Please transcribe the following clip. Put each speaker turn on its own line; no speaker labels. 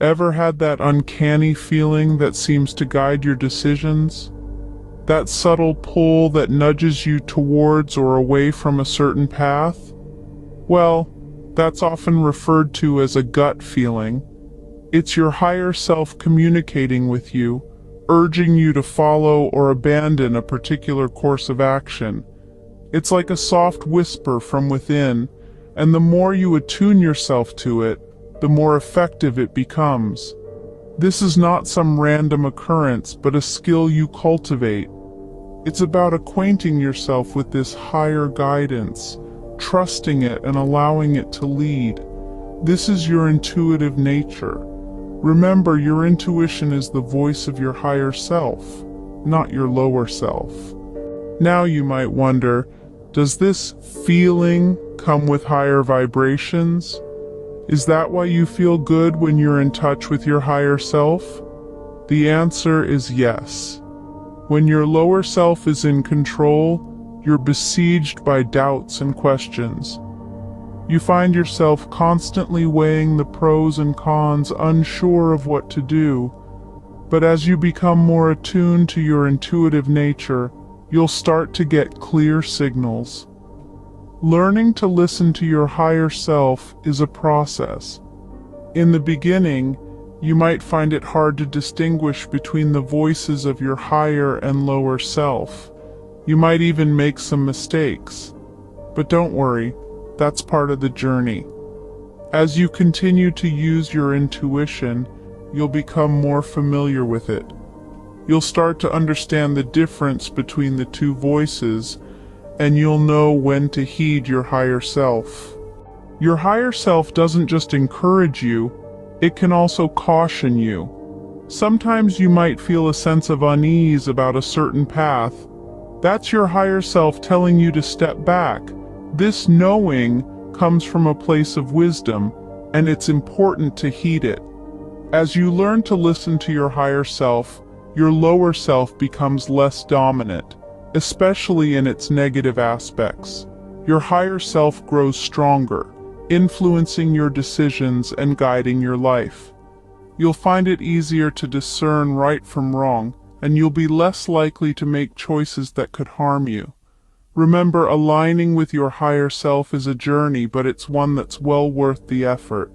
Ever had that uncanny feeling that seems to guide your decisions? That subtle pull that nudges you towards or away from a certain path? Well, that's often referred to as a gut feeling. It's your higher self communicating with you, urging you to follow or abandon a particular course of action. It's like a soft whisper from within, and the more you attune yourself to it, the more effective it becomes. This is not some random occurrence, but a skill you cultivate. It's about acquainting yourself with this higher guidance, trusting it and allowing it to lead. This is your intuitive nature. Remember, your intuition is the voice of your higher self, not your lower self. Now you might wonder, does this feeling come with higher vibrations? Is that why you feel good when you're in touch with your higher self? The answer is yes. When your lower self is in control, you're besieged by doubts and questions. You find yourself constantly weighing the pros and cons, unsure of what to do. But as you become more attuned to your intuitive nature, you'll start to get clear signals. Learning to listen to your higher self is a process. In the beginning, you might find it hard to distinguish between the voices of your higher and lower self. You might even make some mistakes. But don't worry, that's part of the journey. As you continue to use your intuition, you'll become more familiar with it. You'll start to understand the difference between the two voices, and you'll know when to heed your higher self. Your higher self doesn't just encourage you, it can also caution you. Sometimes you might feel a sense of unease about a certain path. That's your higher self telling you to step back. This knowing comes from a place of wisdom, and it's important to heed it. As you learn to listen to your higher self, your lower self becomes less dominant, especially in its negative aspects. Your higher self grows stronger, influencing your decisions and guiding your life. You'll find it easier to discern right from wrong, and you'll be less likely to make choices that could harm you. Remember, aligning with your higher self is a journey, but it's one that's well worth the effort.